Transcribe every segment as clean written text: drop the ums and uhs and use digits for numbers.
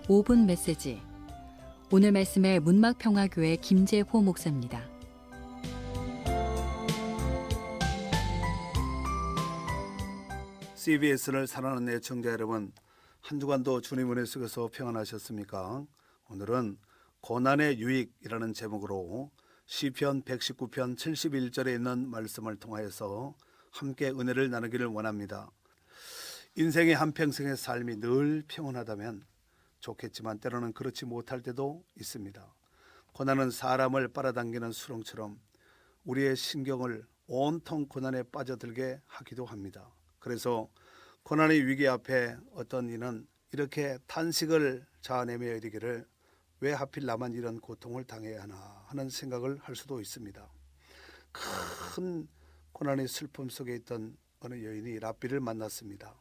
5분 메시지. 오늘 말씀의 문막평화교회 김재호 목사입니다. CBS를 사랑하는 애청자 여러분, 한 주간도 주님 은혜 속에서 평안하셨습니까? 오늘은 고난의 유익이라는 제목으로 시편 119편 71절에 있는 말씀을 통하여서 함께 은혜를 나누기를 원합니다. 인생의 한평생의 삶이 늘 평온하다면 좋겠지만 때로는 그렇지 못할 때도 있습니다. 고난은 사람을 빨아당기는 수렁처럼 우리의 신경을 온통 고난에 빠져들게 하기도 합니다. 그래서 고난의 위기 앞에 어떤 이는 이렇게 탄식을 자아내며 이르기를 왜 하필 나만 이런 고통을 당해야 하나 하는 생각을 할 수도 있습니다. 큰 고난의 슬픔 속에 있던 어느 여인이 랍비를 만났습니다.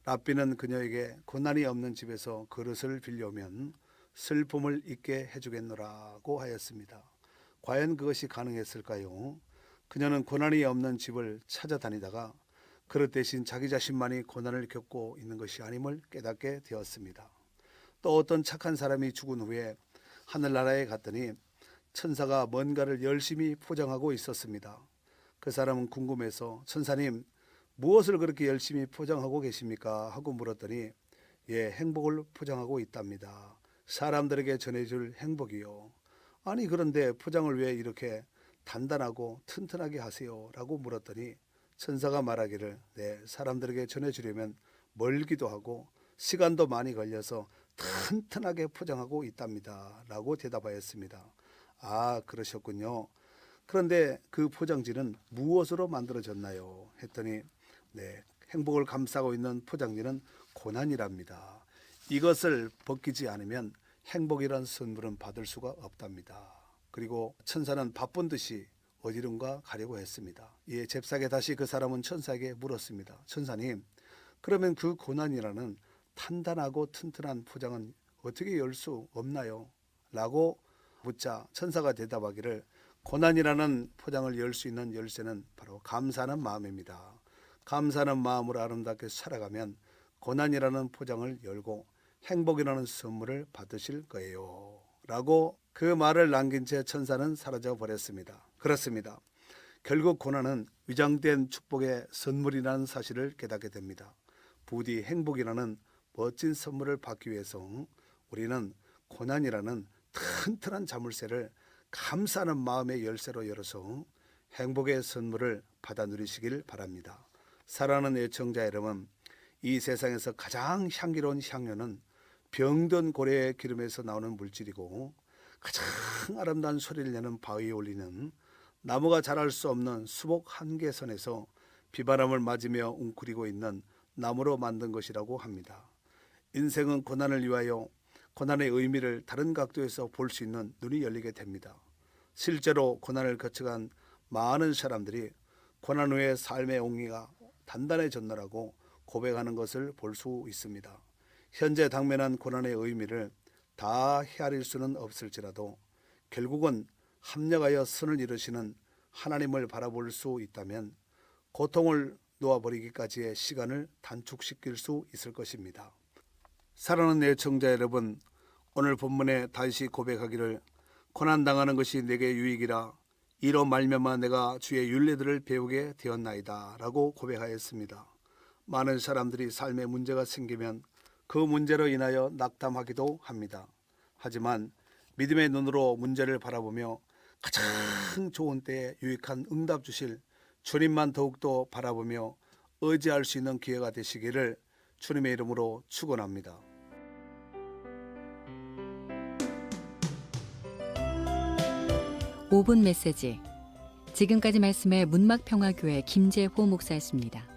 랍비는 그녀에게 고난이 없는 집에서 그릇을 빌려오면 슬픔을 잊게 해주겠노라고 하였습니다. 과연 그것이 가능했을까요? 그녀는 고난이 없는 집을 찾아다니다가 그릇 대신 자기 자신만이 고난을 겪고 있는 것이 아님을 깨닫게 되었습니다. 또 어떤 착한 사람이 죽은 후에 하늘나라에 갔더니 천사가 뭔가를 열심히 포장하고 있었습니다. 그 사람은 궁금해서 천사님, 무엇을 그렇게 열심히 포장하고 계십니까? 하고 물었더니 예, 행복을 포장하고 있답니다. 사람들에게 전해줄 행복이요. 아니 그런데 포장을 왜 이렇게 단단하고 튼튼하게 하세요? 라고 물었더니 천사가 말하기를 네, 사람들에게 전해주려면 멀기도 하고 시간도 많이 걸려서 튼튼하게 포장하고 있답니다. 라고 대답하였습니다. 아, 그러셨군요. 그런데 그 포장지는 무엇으로 만들어졌나요? 했더니 네, 행복을 감싸고 있는 포장지는 고난이랍니다. 이것을 벗기지 않으면 행복이란 선물은 받을 수가 없답니다. 그리고 천사는 바쁜 듯이 어디론가 가려고 했습니다. 이에 잽싸게 다시 그 사람은 천사에게 물었습니다. 천사님, 그러면 그 고난이라는 단단하고 튼튼한 포장은 어떻게 열 수 없나요? 라고 묻자 천사가 대답하기를 고난이라는 포장을 열 수 있는 열쇠는 바로 감사하는 마음입니다. 감사하는 마음으로 아름답게 살아가면 고난이라는 포장을 열고 행복이라는 선물을 받으실 거예요. 라고 그 말을 남긴 채 천사는 사라져 버렸습니다. 그렇습니다. 결국 고난은 위장된 축복의 선물이라는 사실을 깨닫게 됩니다. 부디 행복이라는 멋진 선물을 받기 위해서 우리는 고난이라는 튼튼한 자물쇠를 감사하는 마음의 열쇠로 열어서 행복의 선물을 받아 누리시길 바랍니다. 사랑하는 애청자 여러분, 이 세상에서 가장 향기로운 향료는 병든 고래의 기름에서 나오는 물질이고 가장 아름다운 소리를 내는 바위에 올리는 나무가 자랄 수 없는 수복 한계선에서 비바람을 맞으며 웅크리고 있는 나무로 만든 것이라고 합니다. 인생은 고난을 위하여 고난의 의미를 다른 각도에서 볼 수 있는 눈이 열리게 됩니다. 실제로 고난을 거쳐간 많은 사람들이 고난 후에 삶의 옹기가 단단해졌노라고 고백하는 것을 볼 수 있습니다. 현재 당면한 고난의 의미를 다 헤아릴 수는 없을지라도 결국은 합력하여 선을 이루시는 하나님을 바라볼 수 있다면 고통을 놓아버리기까지의 시간을 단축시킬 수 있을 것입니다. 사랑하는 애청자 여러분, 오늘 본문에 다시 고백하기를 고난당하는 것이 내게 유익이라 이로 말미암아 내가 주의 율례들을 배우게 되었나이다 라고 고백하였습니다. 많은 사람들이 삶에 문제가 생기면 그 문제로 인하여 낙담하기도 합니다. 하지만 믿음의 눈으로 문제를 바라보며 가장 좋은 때에 유익한 응답 주실 주님만 더욱더 바라보며 의지할 수 있는 기회가 되시기를 주님의 이름으로 축원합니다. (5분) 메시지. 지금까지 말씀의 문막평화교회 김재호 목사였습니다.